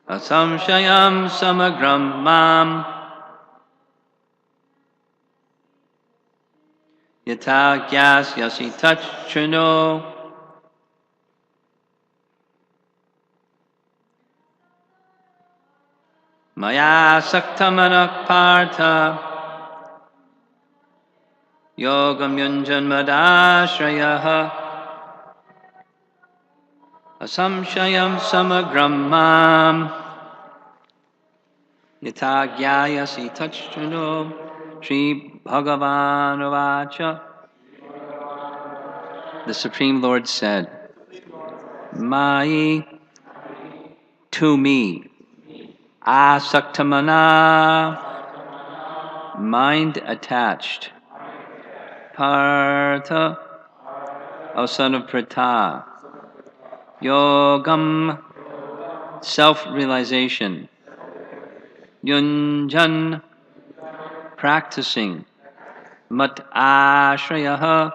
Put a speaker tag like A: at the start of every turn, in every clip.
A: asamshayam samagram mam yata gyasyasi tachrino maya saktamanak partha yogam yunjanmadashrayah asamshayam samagram mam yata gyayasi tachrino. Sri Bhagavan Vacha. The Supreme Lord said, Mai, to me, asaktamana, mind attached, partha, O son of Pratha, yogam, self-realization, yunjan, practicing, mat ashrayaha,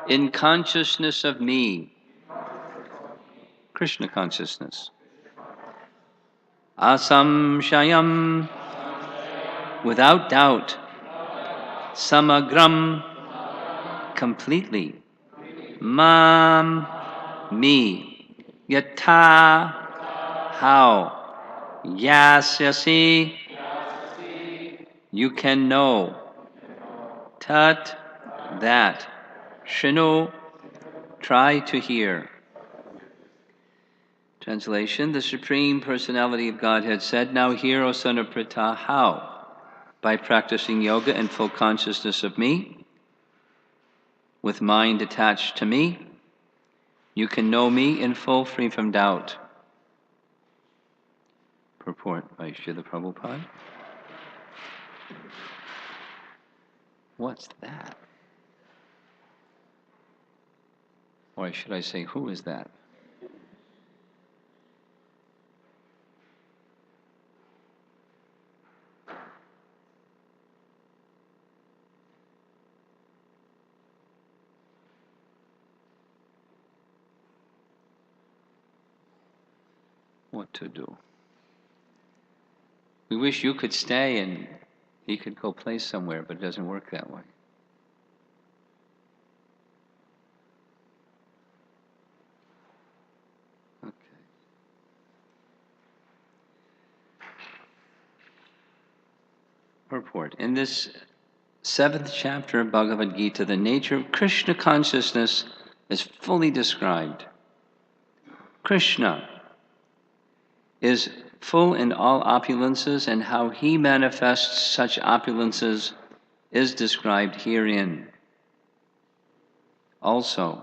A: in consciousness of me, Krishna consciousness. Asamshayam, without doubt. Samagram, completely. Mam, me. Yata, how. Yasyasi, you can know. Tat, that. Shinu, try to hear. Translation, the Supreme Personality of Godhead said, now hear, O son of Pratha, how? By practicing yoga and full consciousness of me, with mind attached to me, you can know me in full, free from doubt. Purport by Srila Prabhupada. What's that? Or should I say, who is that? What to do? We wish you could stay and he could go play somewhere, but it doesn't work that way. Okay. Purport. In this 7th chapter of Bhagavad Gita, the nature of Krishna consciousness is fully described. Krishna is full in all opulences, and how he manifests such opulences is described herein. Also,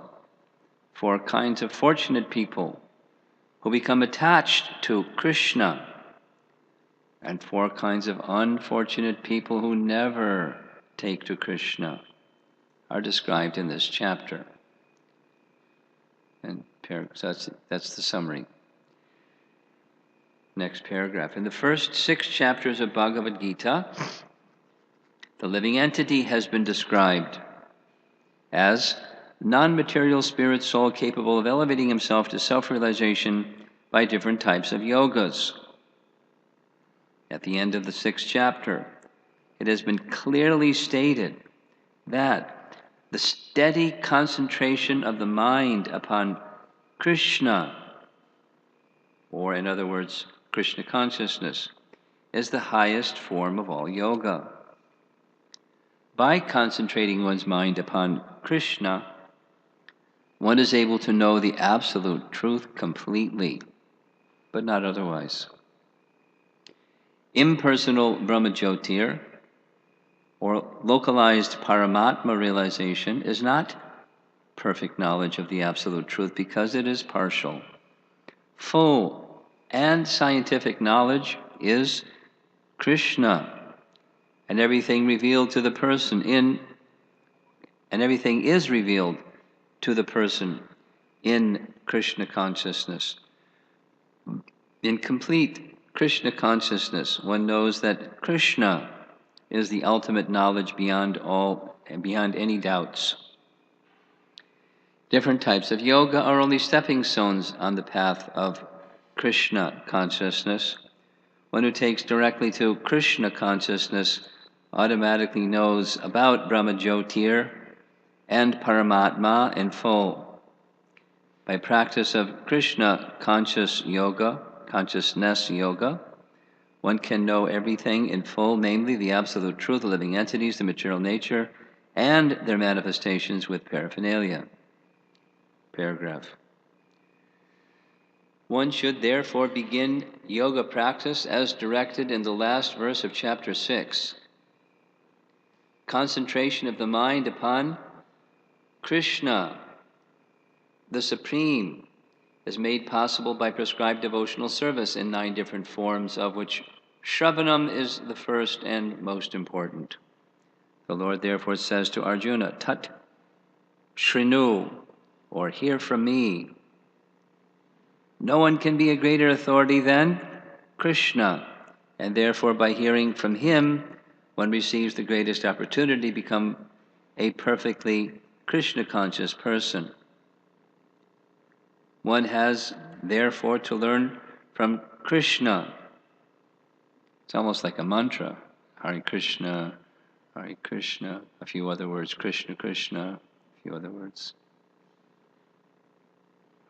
A: 4 kinds of fortunate people who become attached to Krishna, and 4 kinds of unfortunate people who never take to Krishna are described in this chapter. And so that's the summary. Next paragraph. In the first 6 chapters of Bhagavad Gita, the living entity has been described as non-material spirit soul capable of elevating himself to self-realization by different types of yogas. At the end of the 6th chapter, it has been clearly stated that the steady concentration of the mind upon Krishna, or in other words, Krishna consciousness, is the highest form of all yoga. By concentrating one's mind upon Krishna, one is able to know the absolute truth completely, but not otherwise. Impersonal Brahmajyotir, or localized Paramatma realization, is not perfect knowledge of the absolute truth because it is partial. Full and scientific knowledge is Krishna, and everything revealed to the person and everything is revealed to the person in Krishna consciousness. In complete Krishna consciousness, one knows that Krishna is the ultimate knowledge beyond all and beyond any doubts. Different types of yoga are only stepping stones on the path of Krishna consciousness. One who takes directly to Krishna consciousness automatically knows about Brahma Jyotir and Paramatma in full. By practice of Krishna consciousness yoga, one can know everything in full, namely the absolute truth, the living entities, the material nature, and their manifestations with paraphernalia. Paragraph. One should therefore begin yoga practice as directed in the last verse of chapter 6. Concentration of the mind upon Krishna, the Supreme, is made possible by prescribed devotional service in 9 different forms, of which Shravanam is the first and most important. The Lord therefore says to Arjuna, Tat Shrinu, or hear from me. No one can be a greater authority than Krishna, and therefore by hearing from him, one receives the greatest opportunity to become a perfectly Krishna-conscious person. One has therefore to learn from Krishna. It's almost like a mantra. Hare Krishna, a few other words, Krishna, Krishna, a few other words.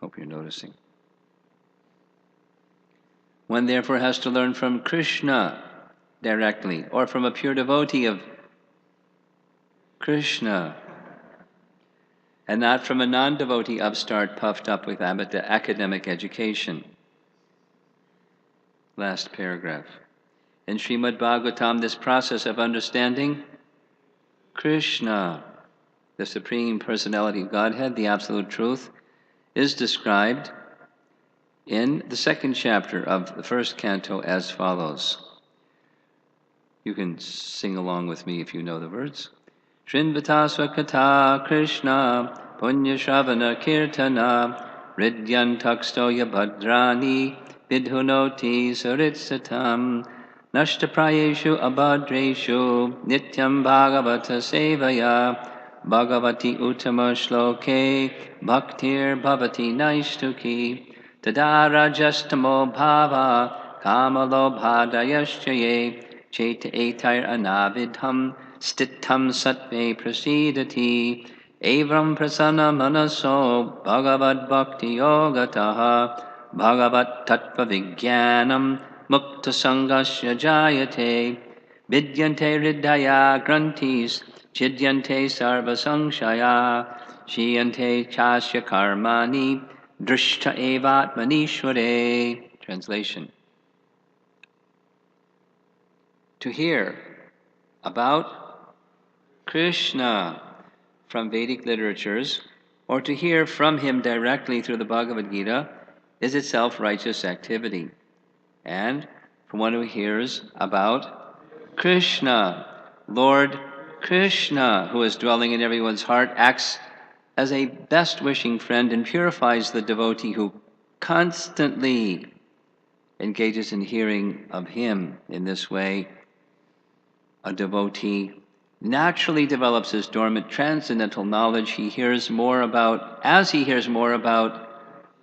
A: Hope you're noticing. One therefore has to learn from Krishna directly, or from a pure devotee of Krishna, and not from a non-devotee upstart puffed up with academic education. Last paragraph. In Srimad Bhagavatam, this process of understanding Krishna, the Supreme Personality of Godhead, the Absolute Truth, is described in the 2nd chapter of the 1st canto as follows. You can sing along with me if you know the words. Shrinvatasva Katha Krishna Punya Shravana Kirtana Ridyantakstoya Bhadrani Vidhunoti Saritsatam Nashtaprayeshu Abhadreshu Nityam Bhagavata Sevaya Bhagavati Uttama Shloke Bhaktir Bhavati Naishtuki Tada Rajastamo Bhava Kamalo Bhadayaschaye Cheta Etair Anavidham Stitham Satve Prasidati Evam Prasanna Manaso Bhagavad Bhakti Yogataha Bhagavat Tattva Vijnanam Mukta Sangasya Jayate Vidyante Riddhaya Grantis Chidyante Sarva Sangshaya Shiyante Chasya Karmani Drishta Evat Manishware. Translation. To hear about Krishna from Vedic literatures, or to hear from him directly through the Bhagavad Gita, is itself righteous activity. And for one who hears about Krishna, Lord Krishna, who is dwelling in everyone's heart, acts as a best-wishing friend and purifies the devotee who constantly engages in hearing of him. In this way, a devotee naturally develops his dormant transcendental knowledge. As he hears more about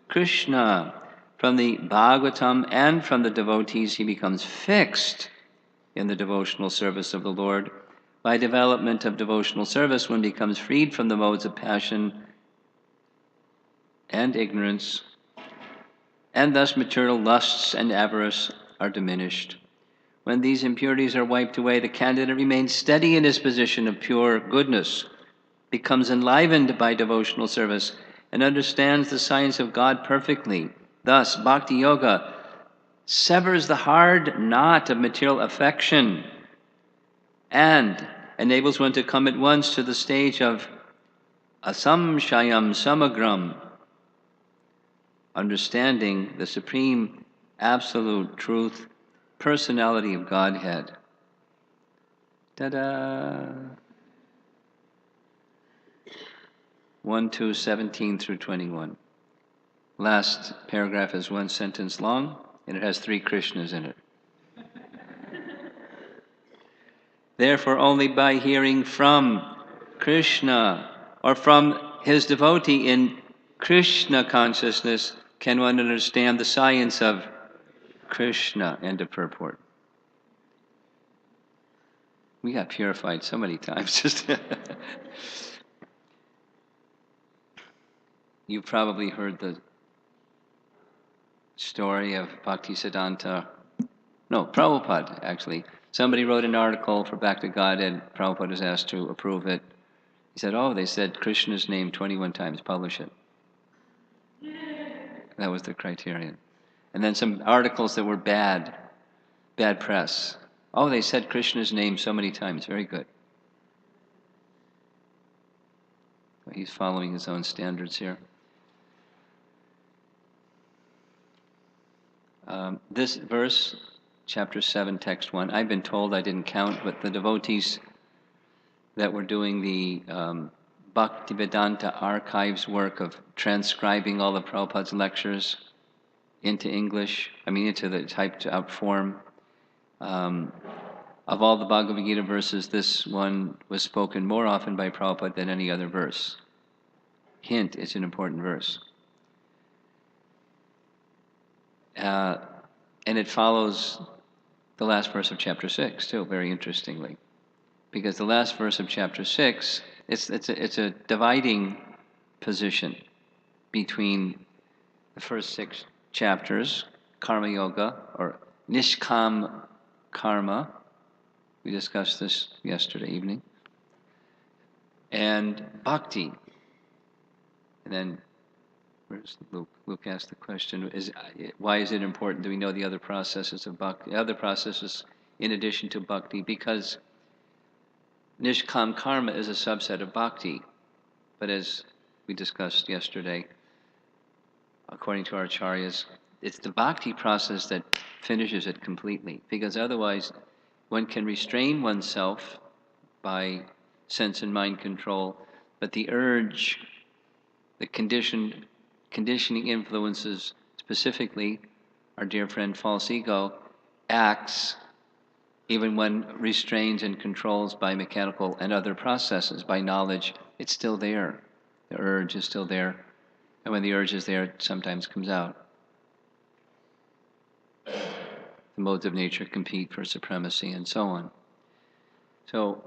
A: Krishna from the Bhagavatam and from the devotees, he becomes fixed in the devotional service of the Lord. By development of devotional service, one becomes freed from the modes of passion and ignorance, and thus material lusts and avarice are diminished. When these impurities are wiped away, the candidate remains steady in his position of pure goodness, becomes enlivened by devotional service, and understands the science of God perfectly. Thus, Bhakti Yoga severs the hard knot of material affection and enables one to come at once to the stage of asamshayam samagram, understanding the supreme absolute truth, personality of Godhead. Ta-da! 1:17 through 21. Last paragraph is 1 sentence long, and it has 3 Krishnas in it. Therefore, only by hearing from Krishna or from his devotee in Krishna consciousness Can one understand the science of Krishna? End of purport. We got purified so many times. Just You've probably heard the story of Bhaktisiddhanta. No, Prabhupada, actually. Somebody wrote an article for Back to God, and Prabhupada was asked to approve it. He said, oh, they said Krishna's name 21 times, publish it. That was the criterion. And then some articles that were bad press. Oh, they said Krishna's name so many times, very good. He's following his own standards here. This verse, chapter 7, text 1, I've been told, I didn't count, but the devotees that were doing the Bhaktivedanta Archives work of transcribing all of Prabhupada's lectures into English, into the typed out form. Of all the Bhagavad Gita verses, this one was spoken more often by Prabhupada than any other verse. Hint, it's an important verse. And it follows the last verse of chapter 6, too, very interestingly. Because the last verse of chapter 6, it's a dividing position between the first 6 chapters, Karma Yoga, or Nishkam Karma. We discussed this yesterday evening. And Bhakti. And then, where's Luke? Luke asked the question, why is it important? Do we know the other processes of Bhakti? The other processes in addition to Bhakti? Because Nishkam Karma is a subset of Bhakti. But as we discussed yesterday, according to our acharyas, it's the Bhakti process that finishes it completely. Because otherwise, one can restrain oneself by sense and mind control, but the urge, the conditioning influences, specifically our dear friend false ego, acts even when restrained and controls by mechanical and other processes, by knowledge. It's still there. The urge is still there. And when the urge is there, it sometimes comes out. The modes of nature compete for supremacy and so on. So,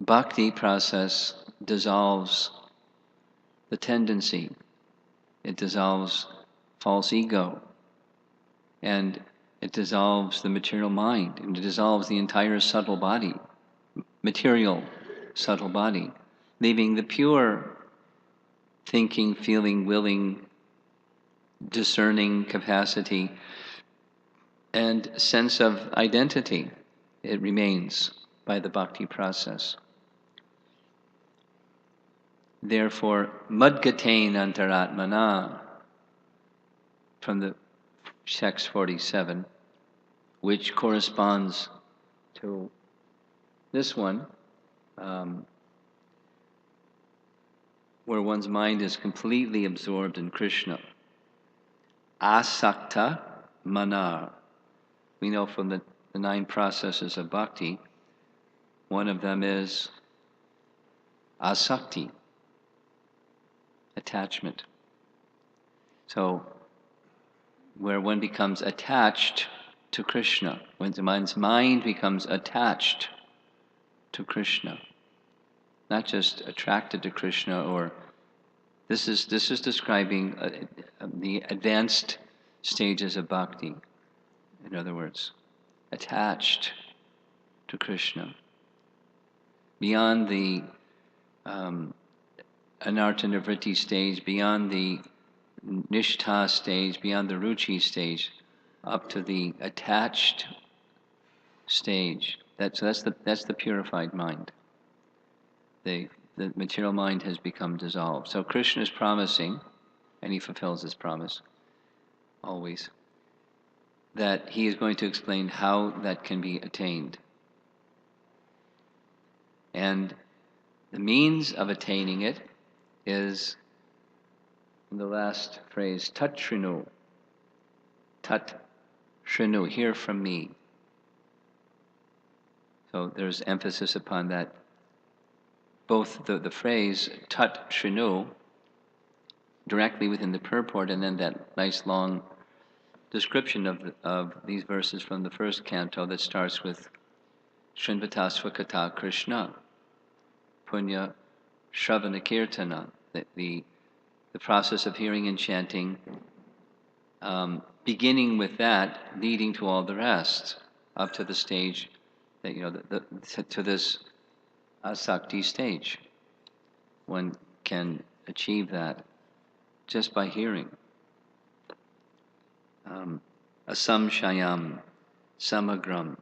A: Bhakti process dissolves the tendency. It dissolves false ego. And it dissolves the material mind. And it dissolves the entire subtle body, material subtle body, leaving the pure thinking, feeling, willing, discerning capacity and sense of identity. It remains by the Bhakti process. Therefore, Madgatain Antaratmana, from the text 47, which corresponds to this one, where one's mind is completely absorbed in Krishna. Asakta Mana. We know from the 9 processes of bhakti, one of them is asakti, attachment. So, where one becomes attached to Krishna, when one's mind becomes attached to Krishna, not just attracted to Krishna, or this is describing the advanced stages of bhakti. In other words, attached to Krishna, beyond the anartha nivritti stage, beyond the nishtha stage, beyond the ruchi stage, up to the attached stage. That's the purified mind. The material mind has become dissolved. So Krishna is promising, and he fulfills his promise always, that he is going to explain how that can be attained. And the means of attaining it is, in the last phrase, tat shrinu. Tat shrinu, hear from me. So there's emphasis upon that. Both the phrase tat shrinu directly within the purport, and then that nice long description of these verses from the first canto that starts with Srinvata Swakata Krishna, Punya Shravana Kirtana, the process of hearing and chanting, beginning with that, leading to all the rest, up to the stage that, to this asakti stage. One can achieve that just by hearing. Asamshayam, samagram.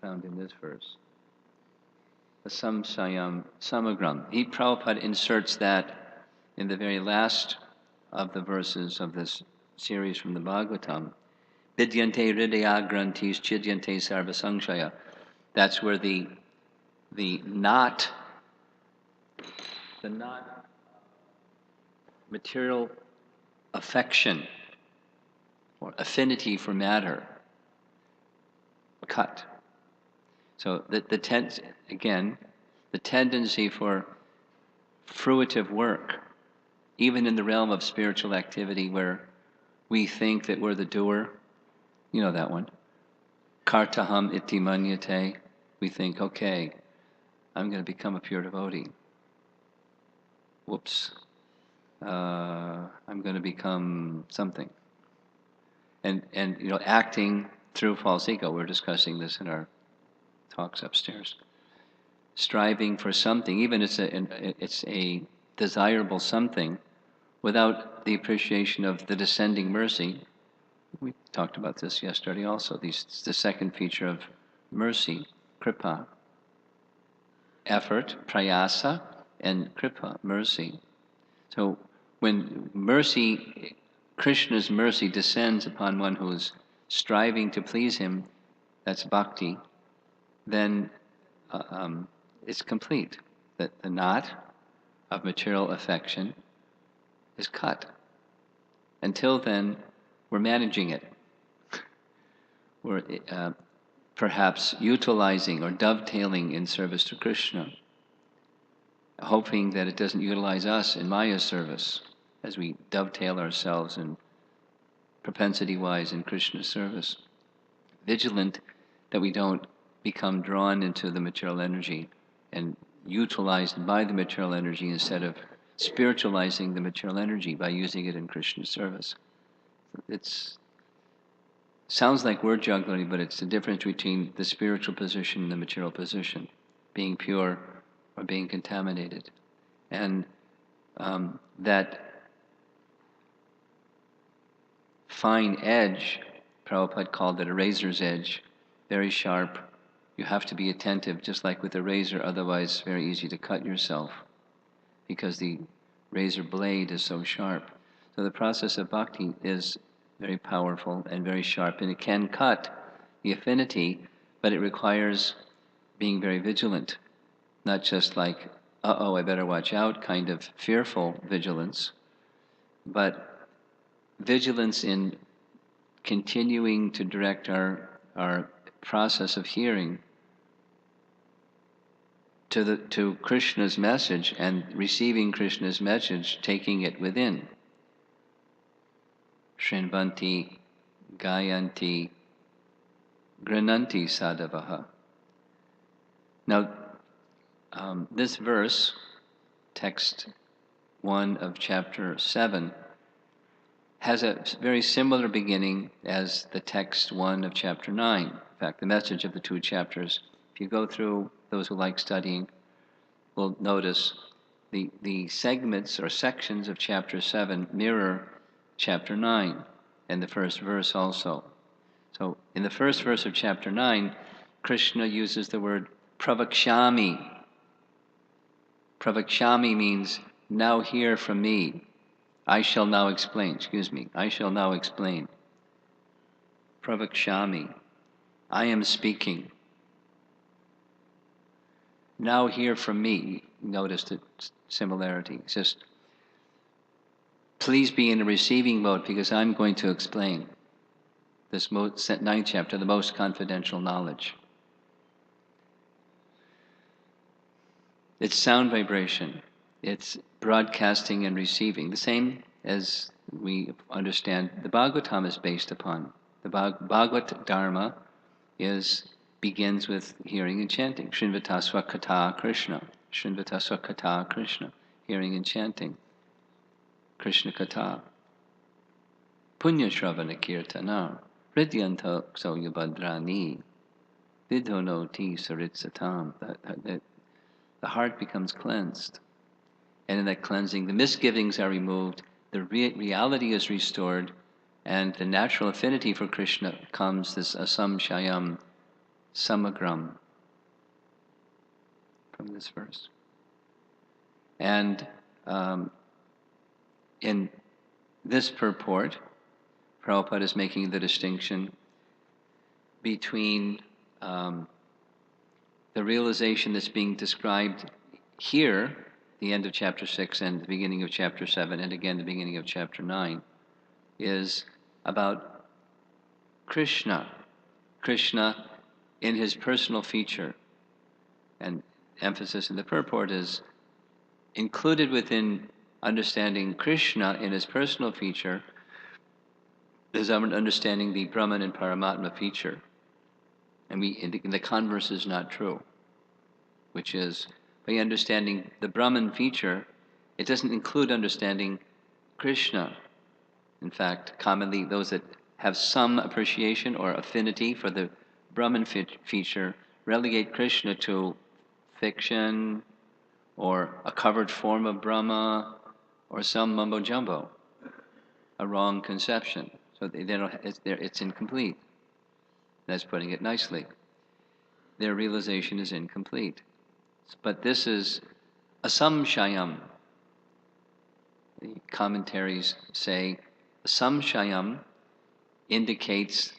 A: Found in this verse. Asamshayam, samagram. Prabhupada inserts that in the very last of the verses of this series from the Bhagavatam. Vidyante hridaya grantis chidyante sarvasangshaya. That's where the not material affection or affinity for matter cut. So the tendency for fruitive work, even in the realm of spiritual activity where we think that we're the doer, you know that one. Kartaham iti manyate. We think, okay, I'm going to become a pure devotee. Whoops. I'm going to become something. And acting through false ego. We're discussing this in our talks upstairs. Striving for something, even it's a desirable something, without the appreciation of the descending mercy. We talked about this yesterday also. The second feature of mercy, kripa. Effort, prayasa, and kripa, mercy. So when mercy, Krishna's mercy descends upon one who is striving to please him, that's bhakti, then it's complete. That the knot of material affection is cut. Until then, we're managing it. We're perhaps utilizing or dovetailing in service to Krishna, hoping that it doesn't utilize us in Maya's service as we dovetail ourselves in propensity-wise in Krishna's service. Vigilant that we don't become drawn into the material energy and utilized by the material energy instead of spiritualizing the material energy by using it in Krishna's service. It sounds like word juggling, but it's the difference between the spiritual position and the material position, being pure or being contaminated. And that fine edge, Prabhupada called it a razor's edge, very sharp. You have to be attentive, just like with a razor, otherwise very easy to cut yourself because the razor blade is so sharp. So the process of bhakti is very powerful and very sharp, and it can cut the affinity, but it requires being very vigilant, not just like, uh-oh, I better watch out, kind of fearful vigilance, but vigilance in continuing to direct our process of hearing to Krishna's message and receiving Krishna's message, taking it within. Shrinvanti, Gayanti, Grananti Sadavaha. Now, this verse, text 1 of chapter 7, has a very similar beginning as the text 1 of chapter 9. In fact, the message of the two chapters, if you go through, those who like studying will notice the segments or sections of chapter 7 mirror chapter 9 and the first verse also. So in the first verse of chapter 9, Krishna uses the word pravakshami. Pravakshami means, now hear from me. I shall now explain. I shall now explain. Pravakshami. I am speaking. Now hear from me. Notice the similarity. It's just, please be in a receiving mode because I'm going to explain. this ninth chapter, the most confidential knowledge. It's sound vibration. It's broadcasting and receiving, the same as we understand the Bhagavatam is based upon. The Bhagavat Dharma begins with hearing and chanting. Shrinvatasva Kata Krishna. Shrinvatasva Kata Krishna. Hearing and chanting. Krishna Kata. Punya Shravana Kirtana. Hridyanta Ksauyabadrani. Vidhonoti Saritsatam. The heart becomes cleansed. And in that cleansing, the misgivings are removed, the reality is restored, and the natural affinity for Krishna comes, this asam shayam samagram, from this verse. And in this purport, Prabhupada is making the distinction between the realization that's being described here, the end of chapter 6 and the beginning of chapter 7, and again the beginning of chapter 9, is about Krishna. Krishna in his personal feature. And emphasis in the purport is included within understanding Krishna in his personal feature is understanding the Brahman and Paramatma feature. And the converse is not true, which is, by understanding the Brahman feature, it doesn't include understanding Krishna. In fact, commonly those that have some appreciation or affinity for the Brahman feature relegate Krishna to fiction or a covered form of Brahma or some mumbo-jumbo, a wrong conception. So they don't, it's incomplete. That's putting it nicely. Their realization is incomplete. But this is asamshayam. The commentaries say asamshayam indicates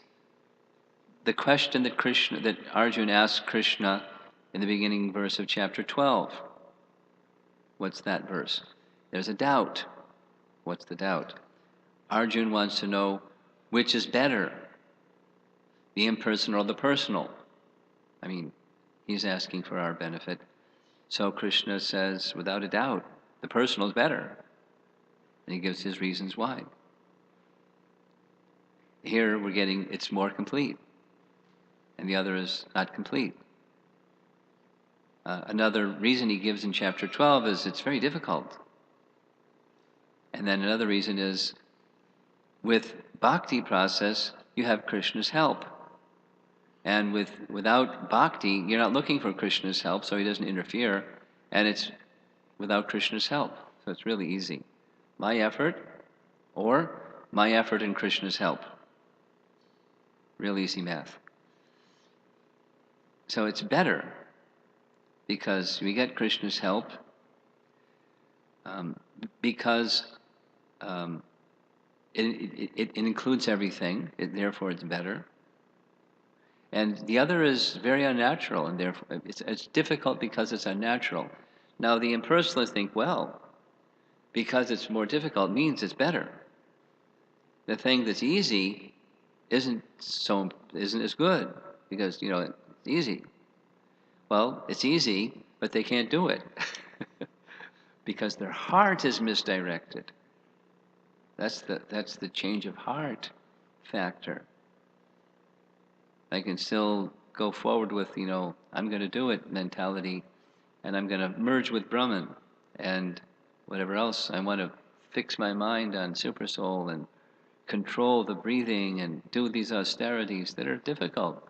A: the question that Arjuna asked Krishna in the beginning verse of chapter 12. What's that verse? There's a doubt. What's the doubt? Arjuna wants to know which is better, the impersonal or the personal. I mean, he's asking for our benefit. So Krishna says, without a doubt, the personal is better. And he gives his reasons why. Here we're getting, it's more complete. And the other is not complete. Another reason he gives in chapter 12 is it's very difficult. And then another reason is, with bhakti process, you have Krishna's help. And without bhakti, you're not looking for Krishna's help, so he doesn't interfere, and it's without Krishna's help. So it's really easy. My effort, or my effort and Krishna's help. Real easy math. So it's better, because we get Krishna's help, because it includes everything, therefore it's better. And the other is very unnatural, and therefore it's difficult because it's unnatural. Now the impersonalists think, well, because it's more difficult means it's better. The thing that's easy isn't as good because it's easy. Well, it's easy, but they can't do it because their heart is misdirected. That's the change of heart factor. I can still go forward with, I'm going to do it mentality, and I'm going to merge with Brahman, and whatever else. I want to fix my mind on Super Soul and control the breathing and do these austerities that are difficult.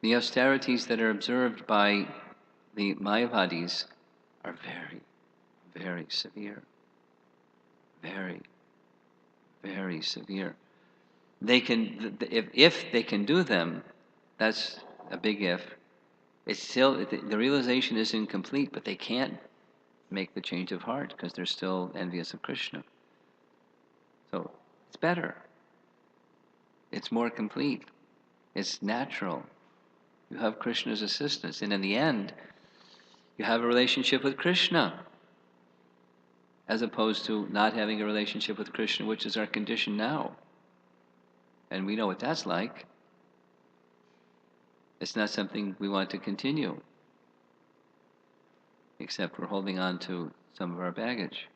A: The austerities that are observed by the Mayavadis are very, very severe. Very, very severe. They can, if they can do them, that's a big if. It's still, the realization is incomplete, but they can't make the change of heart because they're still envious of Krishna. So it's better. It's more complete. It's natural. You have Krishna's assistance, and in the end, you have a relationship with Krishna. as opposed to not having a relationship with Krishna, which is our condition now. And we know what that's like. It's not something we want to continue, except we're holding on to some of our baggage.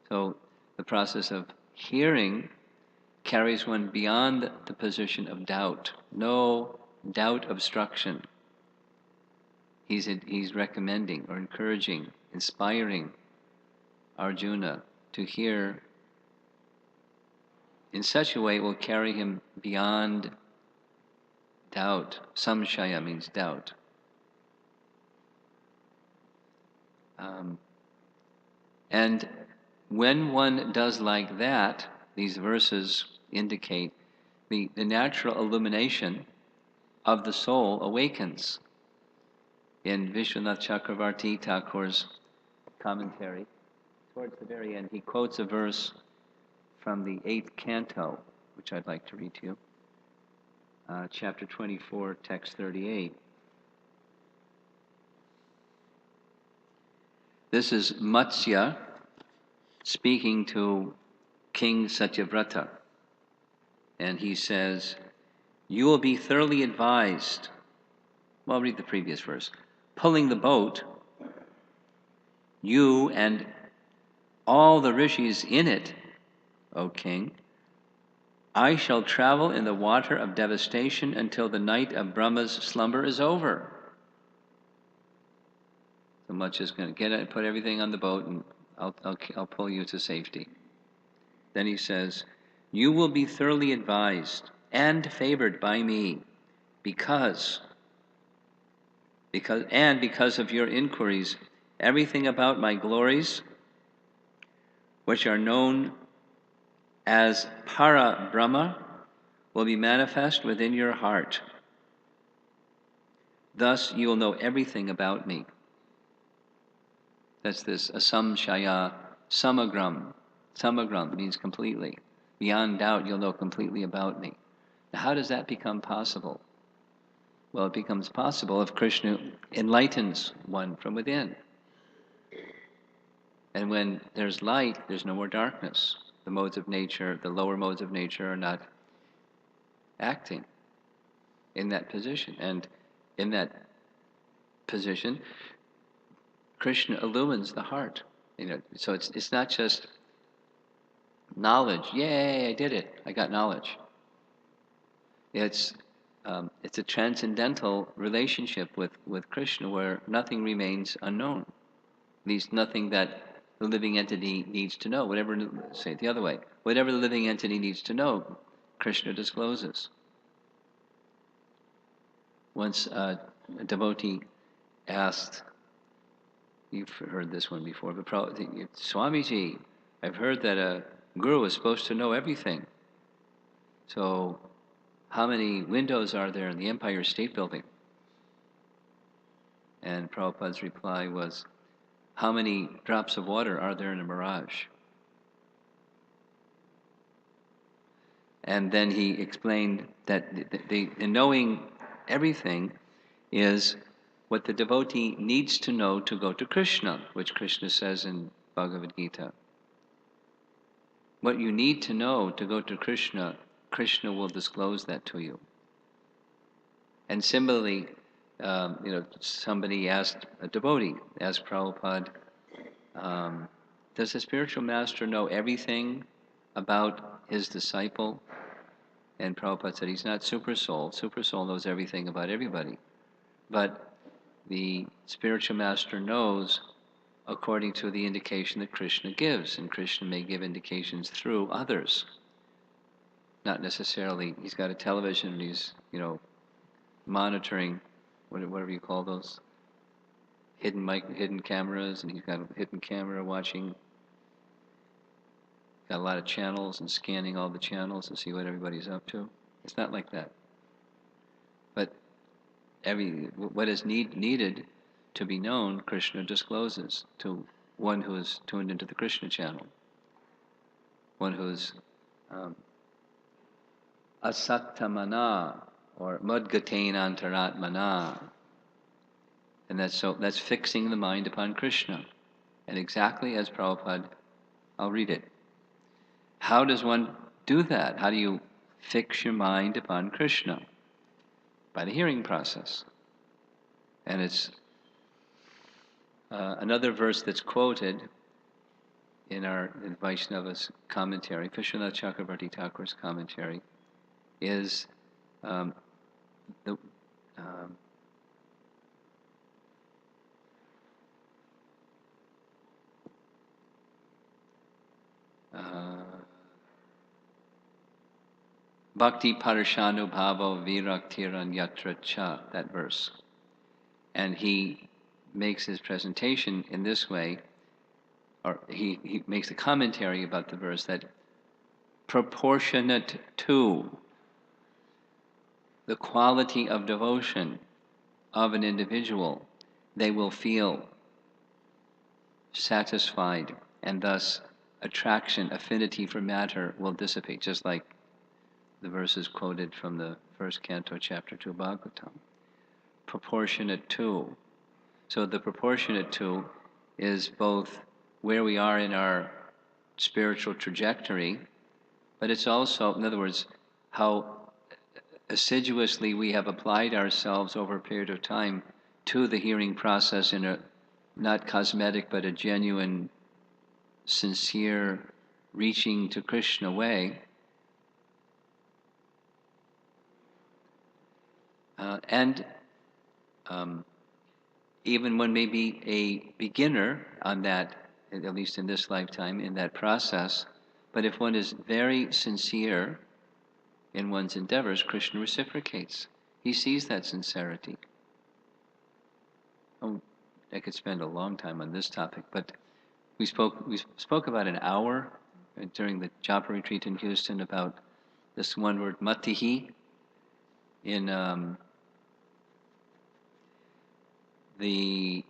A: So the process of hearing carries one beyond the position of doubt. No doubt obstruction. He's recommending or encouraging, inspiring Arjuna to hear in such a way it will carry him beyond doubt. Samshaya means doubt. And when one does like that, these verses indicate the natural illumination of the soul awakens. In Vishwanath Chakravarti Thakur's commentary, towards the very end, he quotes a verse from the 8th canto, which I'd like to read to you. Chapter 24, text 38. This is Matsya speaking to King Satyavrata. And he says, "You will be thoroughly advised." Well, I'll read the previous verse. "Pulling the boat, you and all the rishis in it, O king, I shall travel in the water of devastation until the night of Brahma's slumber is over." So much is going to get it, put everything on the boat, and I'll pull you to safety. Then he says, "You will be thoroughly advised and favored by me, because of your inquiries, everything about my glories, which are known as Para Brahma, will be manifest within your heart. Thus you will know everything about me." That's this asamshaya samagram. Samagram means completely. Beyond doubt, you'll know completely about me. Now, how does that become possible? Well, it becomes possible if Krishna enlightens one from within. And when there's light, there's no more darkness. The modes of nature, the lower modes of nature, are not acting in that position. And in that position, Krishna illumines the heart. So it's not just knowledge. Yay, I did it. I got knowledge. It's a transcendental relationship with Krishna where nothing remains unknown. At least nothing that the living entity needs to know. Say it the other way. Whatever the living entity needs to know, Krishna discloses. Once a devotee asked, you've heard this one before, but probably, "Swamiji, I've heard that a guru is supposed to know everything. So how many windows are there in the Empire State Building?" And Prabhupada's reply was, "How many drops of water are there in a mirage?" And then he explained that the knowing everything is what the devotee needs to know to go to Krishna, which Krishna says in Bhagavat Gita. What you need to know to go to Krishna, Krishna will disclose that to you. And similarly, somebody asked, a devotee asked Prabhupada, does the spiritual master know everything about his disciple? And Prabhupada said, he's not super soul. Super soul knows everything about everybody. But the spiritual master knows according to the indication that Krishna gives, and Krishna may give indications through others. Not necessarily, he's got a television and he's, monitoring, whatever you call those, hidden cameras, and he's got a hidden camera watching, got a lot of channels and scanning all the channels to see what everybody's up to. It's not like that. But what is needed to be known, Krishna discloses to one who is tuned into the Krishna channel, one who is asattamana, or mudgatain antaratmana, and that's fixing the mind upon Krishna. And exactly as Prabhupada, I'll read it. How does one do that? How do you fix your mind upon Krishna? By the hearing process. And it's another verse that's quoted in Vaishnava's commentary, Vishwanath Chakravarti Thakur's commentary, is the um, Bhakti Parashanu Bhavo Viraktiran Yatra Cha, that verse. And he makes his presentation in this way, or he makes a commentary about the verse that proportionate to the quality of devotion of an individual, they will feel satisfied, and thus attraction, affinity for matter will dissipate, just like the verses quoted from the first canto, chapter 2 Bhagavatam. Proportionate to. So the proportionate to is both where we are in our spiritual trajectory, but it's also, in other words, how assiduously we have applied ourselves over a period of time to the hearing process in a not cosmetic but a genuine, sincere, reaching to Krishna way. And even one may be a beginner on that, at least in this lifetime, in that process, but if one is very sincere in one's endeavors, Krishna reciprocates. He sees that sincerity. Oh, I could spend a long time on this topic, but we spoke about an hour during the Japa retreat in Houston about this one word, matihi, in the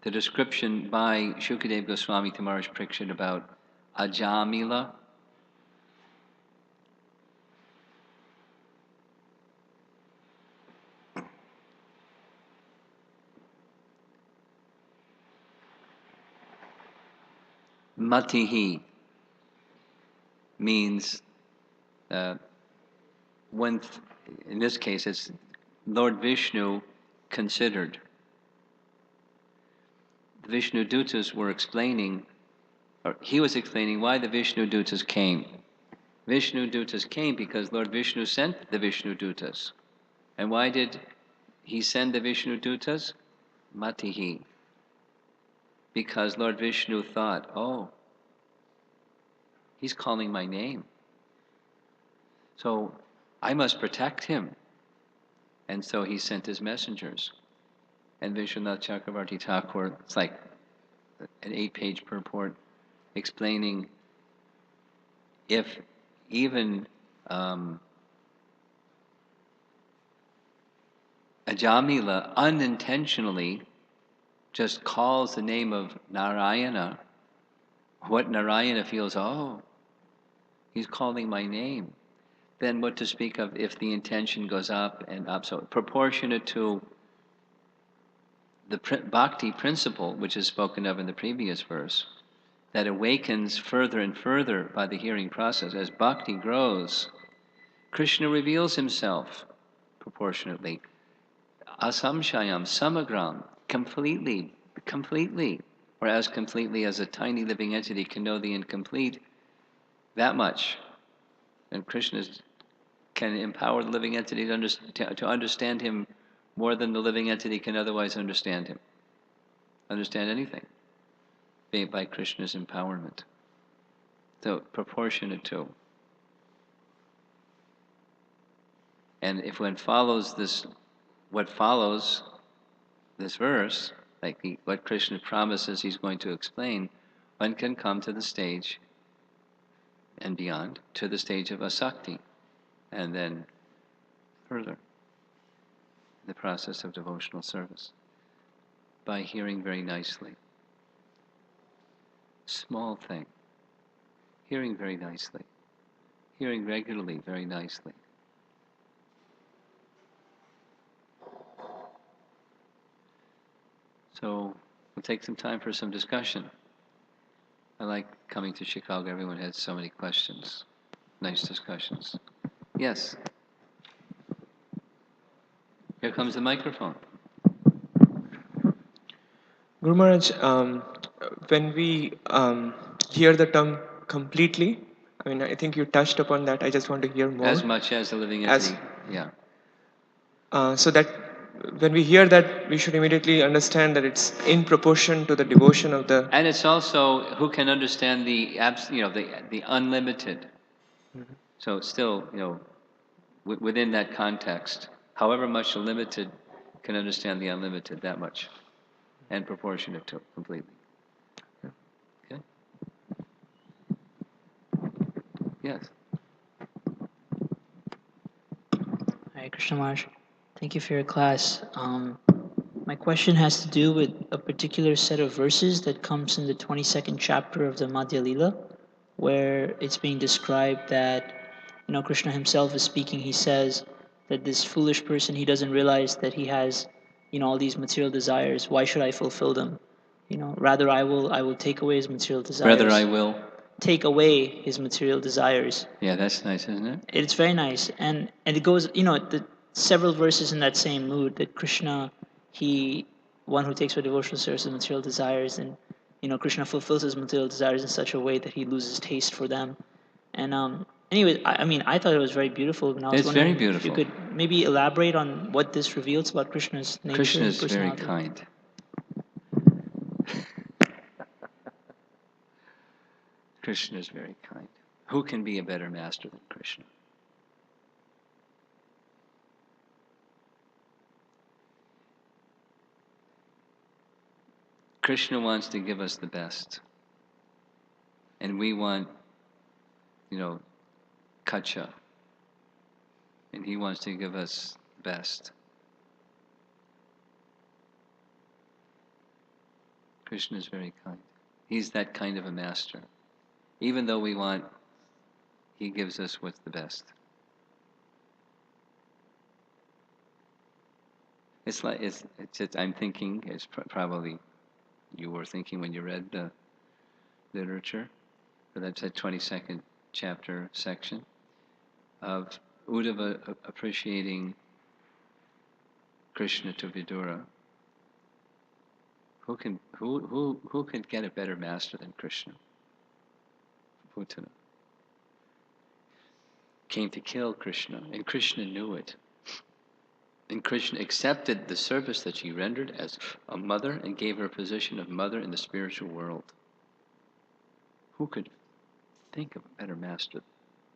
A: description by Shukadev Goswami to Maharaj Parikshit about Ajamila. Matihi means in this case it's Lord Vishnu considered. The Vishnu Dutas were explaining, or he was explaining why the Vishnu Dutas came. Vishnu Dutas came because Lord Vishnu sent the Vishnu Dutas. And why did he send the Vishnu Dutas? Matihi. Because Lord Vishnu thought, oh, he's calling my name. So I must protect him. And so he sent his messengers. And Vishwanath Chakravarti Thakur, it's like an 8-page purport explaining if even Ajamila unintentionally just calls the name of Narayana, what Narayana feels, oh, he's calling my name. Then what to speak of if the intention goes up and up? So proportionate to the bhakti principle, which is spoken of in the previous verse, that awakens further and further by the hearing process. As bhakti grows, Krishna reveals himself proportionately. Asamshayam, samagram, completely, or as completely as a tiny living entity can know the incomplete, that much. And Krishna can empower the living entity to understand him more than the living entity can otherwise understand him. Understand anything by Krishna's empowerment. So proportionate to. And if one follows this, what follows this verse, like what Krishna promises he's going to explain, one can come to the stage and beyond, to the stage of asakti, and then further the process of devotional service by hearing very nicely. Small thing. Hearing very nicely. Hearing regularly very nicely. So We'll take some time for some discussion. I like coming to Chicago. Everyone had so many questions. Nice discussions. Yes. Here comes the microphone.
B: Guru Maharaj, when we hear the term completely, I mean, I think you touched upon that. I just want to hear more.
A: As much as the living entity. Yeah.
B: So that when we hear that, we should immediately understand that it's in proportion to the devotion of the.
A: And it's also who can understand the the unlimited.
B: Mhm.
A: So it's still, within that context, however much the limited can understand the unlimited, that much, and proportionate to it completely. Okay? Yes.
C: Hare Krishna Maharaj. Thank you for your class. My question has to do with a particular set of verses that comes in the 22nd chapter of the Madhya Lila, where it's being described that, Krishna himself is speaking. He says that this foolish person, he doesn't realize that he has, all these material desires. Why should I fulfill them? Rather I will take away his material desires.
A: Rather I will.
C: Take away his material desires.
A: Yeah, that's nice, isn't it?
C: It's very nice, and it goes, the several verses in that same mood that Krishna, one who takes for devotional service his material desires, and Krishna fulfills his material desires in such a way that he loses taste for them. And anyway, I mean, I thought it was very beautiful, and I was
A: It's very
C: wondering if you
A: beautiful.
C: could maybe elaborate on what this reveals about Krishna's nature
A: Krishna
C: and
A: is very
C: personality.
A: kind. Krishna is very kind. Who can be a better master than Krishna? Krishna wants to give us the best. And we want, kacha. And he wants to give us the best. Krishna is very kind. He's that kind of a master. Even though we want, he gives us what's the best. It's like I'm thinking. It's probably you were thinking when you read the literature. But that's that 22nd chapter section of Uddhava appreciating Krishna to Vidura. Who can get a better master than Krishna? Putana came to kill Krishna, and Krishna knew it. And Krishna accepted the service that she rendered as a mother and gave her a position of mother in the spiritual world. Who could think of a better master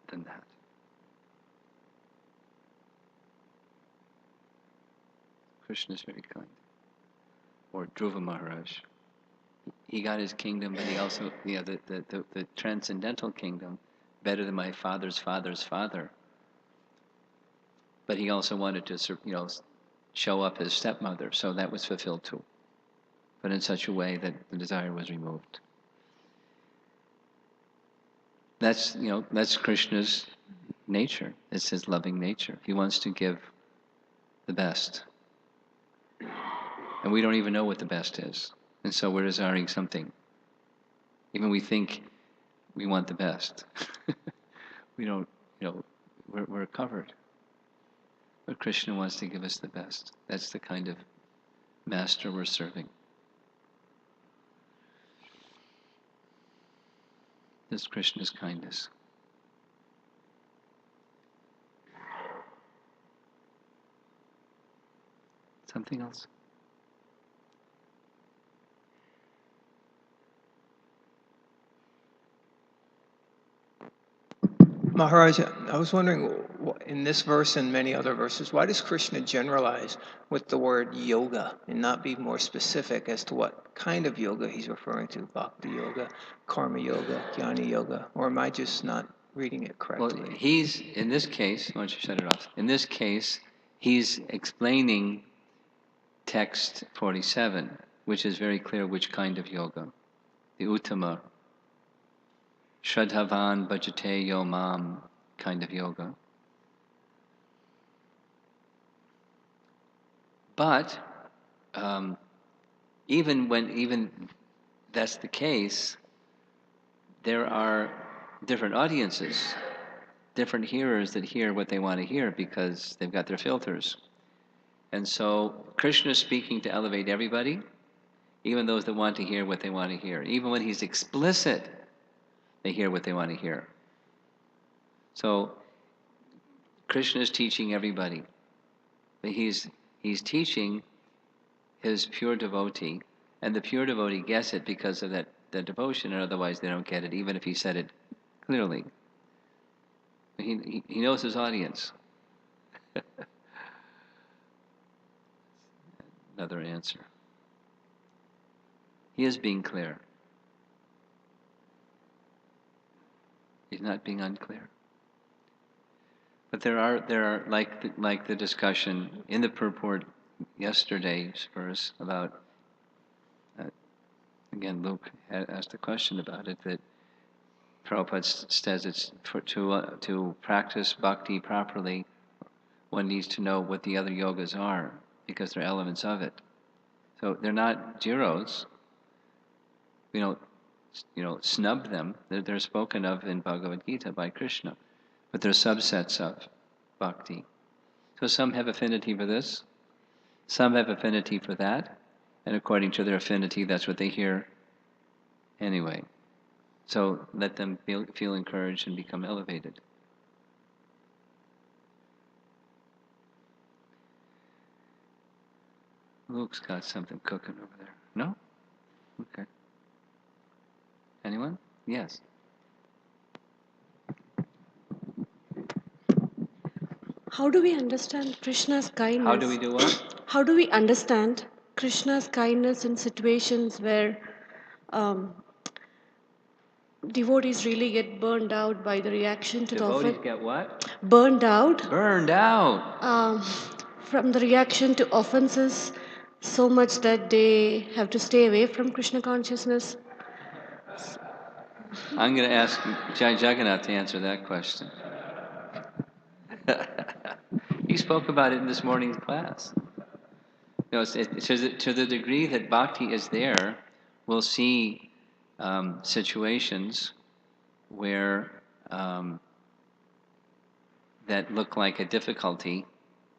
A: than that? Krishna is very kind. Or Dhruva Maharaj. He got his kingdom, but he also, the transcendental kingdom, better than my father's father's father. But he also wanted to, show up his stepmother, so that was fulfilled too. But in such a way that the desire was removed. That's Krishna's nature. It's his loving nature. He wants to give the best. And we don't even know what the best is. And so we're desiring something. Even we think we want the best. We don't, we're covered. But Krishna wants to give us the best. That's the kind of master we're serving. This Krishna's kindness. Something else?
D: Maharaj, I was wondering, in this verse and many other verses, why does Krishna generalize with the word yoga and not be more specific as to what kind of yoga he's referring to? Bhakti yoga, karma yoga, jnana yoga, or am I just not reading it correctly?
A: Well, he's, in this case, why don't you shut it off? In this case, he's explaining text 47, which is very clear which kind of yoga. The Uttama, Shraddhavan Bhajate Yo Mam kind of yoga. But even that's the case, there are different audiences, different hearers that hear what they want to hear because they've got their filters. And so Krishna is speaking to elevate everybody, even those that want to hear what they want to hear. Even when he's explicit, they hear what they want to hear. So Krishna is teaching everybody. But he's teaching his pure devotee, and the pure devotee gets it because of that devotion, and otherwise they don't get it, even if he said it clearly. He knows his audience. Another answer. He is being clear. He's not being unclear. But there are like the discussion in the purport yesterday's verse about again Luke asked a question about it, that Prabhupada says it's to practice bhakti properly, one needs to know what the other yogas are because they're elements of it. So they're not zeros. We don't snub them. They're spoken of in Bhagavad Gita by Krishna, but they're subsets of bhakti. So some have affinity for this, some have affinity for that, and according to their affinity, that's what they hear anyway. So let them feel encouraged and become elevated. Luke's got something cooking over there. No? Okay. Anyone? Yes.
E: How do we understand Krishna's kindness?
A: How do we do what?
E: How do we understand Krishna's kindness in situations where devotees really get burned out by the reaction to
A: Devotees
E: the
A: get what?
E: burned out
A: Burned out.
E: from the reaction to offenses so much that they have to stay away from Krishna consciousness?
A: I'm going to ask Jai Jagannath to answer that question. He spoke about it in this morning's class. To the degree that bhakti is there, we'll see situations where that look like a difficulty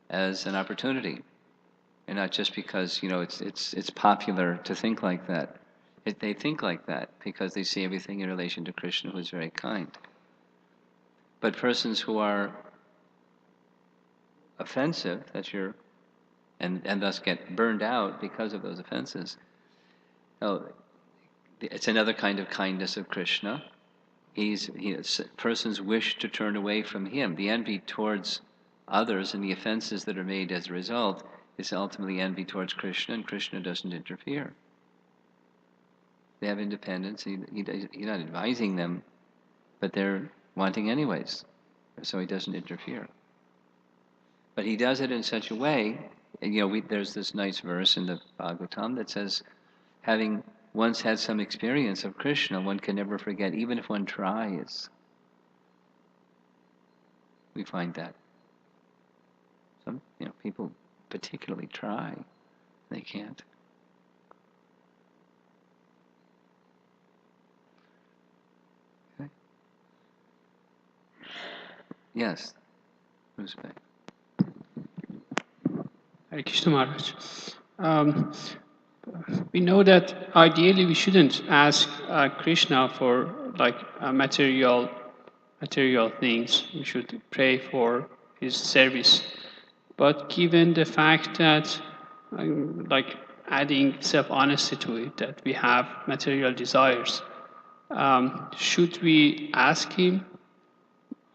A: as an opportunity, and not just because it's popular to think like that. They think like that because they see everything in relation to Krishna, who is very kind. But persons who are offensive, and thus get burned out because of those offenses. It's another kind of kindness of Krishna. Persons wish to turn away from him. The envy towards others and the offenses that are made as a result is ultimately envy towards Krishna, and Krishna doesn't interfere. They have independence. He's not advising them, but they're wanting anyways, so he doesn't interfere. But he does it in such a way, and there's this nice verse in the Bhagavatam that says, having once had some experience of Krishna, one can never forget, even if one tries. We find that. Some people particularly try, they can't. Okay. Yes, who's back?
F: Hare Krishna Maharaj. We know that ideally we shouldn't ask Krishna for material things. We should pray for his service. But given the fact that, adding self-honesty to it, that we have material desires, should we ask him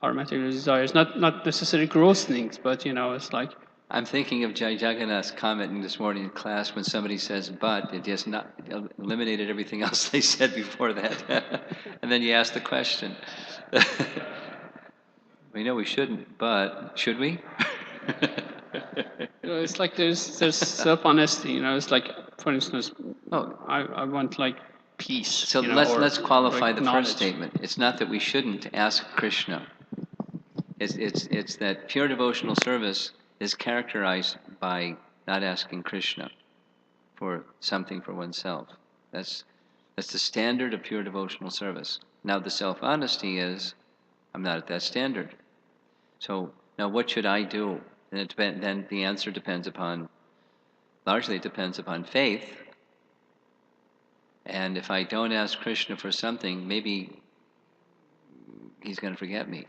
F: our material desires? Not necessarily gross things, but it's like.
A: I'm thinking of Jai Jagannath's comment in this morning's class when somebody says "but," it just eliminated everything else they said before that. And then you ask the question. We know we shouldn't, but should we?
F: It's like there's self-honesty. It's like, for instance, I want peace.
A: So let's qualify the
F: knowledge.
A: first statement. It's not that we shouldn't ask Krishna. It's that pure devotional service is characterized by not asking Krishna for something for oneself. That's the standard of pure devotional service. Now the self-honesty is, I'm not at that standard. So now what should I do? And then the answer largely depends upon faith. And if I don't ask Krishna for something, maybe he's going to forget me.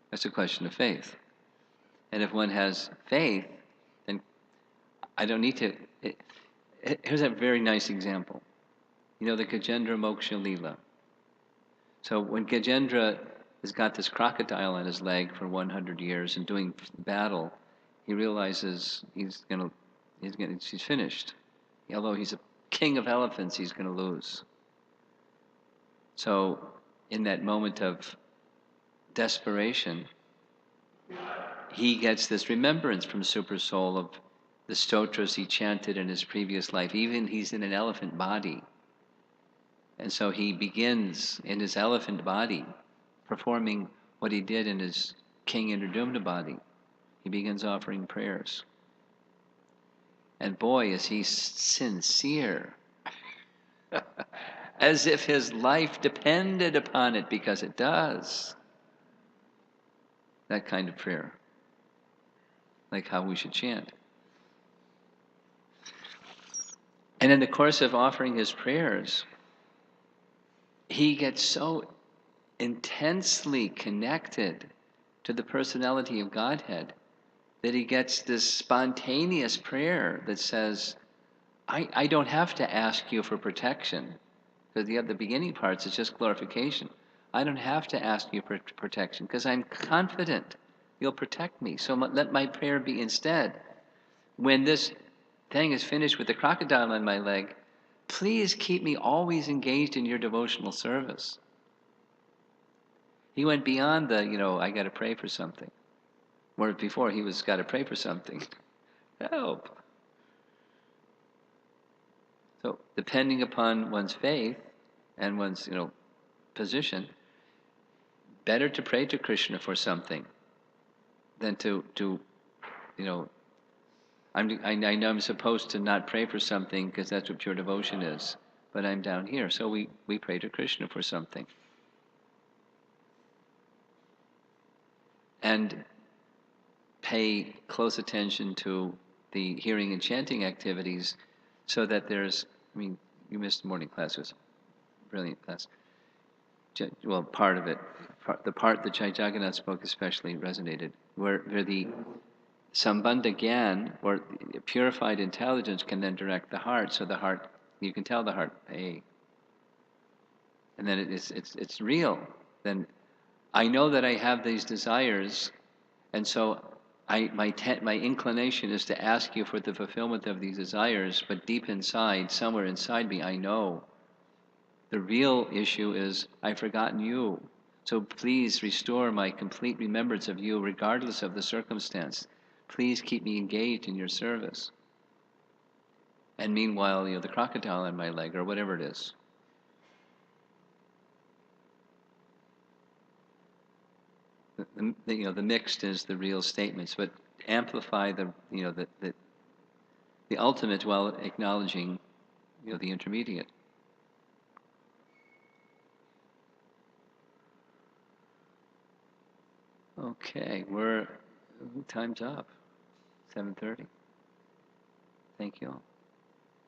A: That's a question of faith. And if one has faith, then I don't need to. Here's a very nice example. You know the Gajendra Moksha Leela. So when Gajendra has got this crocodile on his leg for 100 years and doing battle, he realizes he's finished. Although he's a king of elephants, he's going to lose. So in that moment of desperation, he gets this remembrance from Super Soul of the stotras he chanted in his previous life. Even he's in an elephant body. And so he begins in his elephant body performing what he did in his King Interdumna body. He begins offering prayers. And boy, is he sincere. As if his life depended upon it, because it does. That kind of prayer. Like how we should chant. And in the course of offering his prayers, he gets so intensely connected to the personality of Godhead that he gets this spontaneous prayer that says, I don't have to ask you for protection, because the beginning parts is just glorification. I don't have to ask you for protection, because I'm confident you'll protect me. So let my prayer be instead, when this thing is finished with the crocodile on my leg, please keep me always engaged in your devotional service. He went beyond the, I got to pray for something. Where before he was got to pray for something. Help. So depending upon one's faith and one's, position, better to pray to Krishna for something than to I know I'm supposed to not pray for something because that's what pure devotion is, but I'm down here, so we pray to Krishna for something. And pay close attention to the hearing and chanting activities so that you missed the morning class, it was a brilliant class. Well, part of it, the part that Jai Jagannath spoke especially resonated, where the Sambandha Gyan, or purified intelligence, can then direct the heart, so the heart, you can tell the heart, hey. And then it's real. Then I know that I have these desires, and so my inclination is to ask you for the fulfillment of these desires, but deep inside, somewhere inside me, I know the real issue is I've forgotten you. So please restore my complete remembrance of you regardless of the circumstance. Please keep me engaged in your service. And meanwhile, the crocodile on my leg, or whatever it is. The mixed is the real statements, but amplify the ultimate while acknowledging the intermediate. Okay, time's up. 7:30. Thank you all.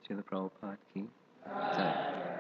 A: Srila Prabhupada ki jai.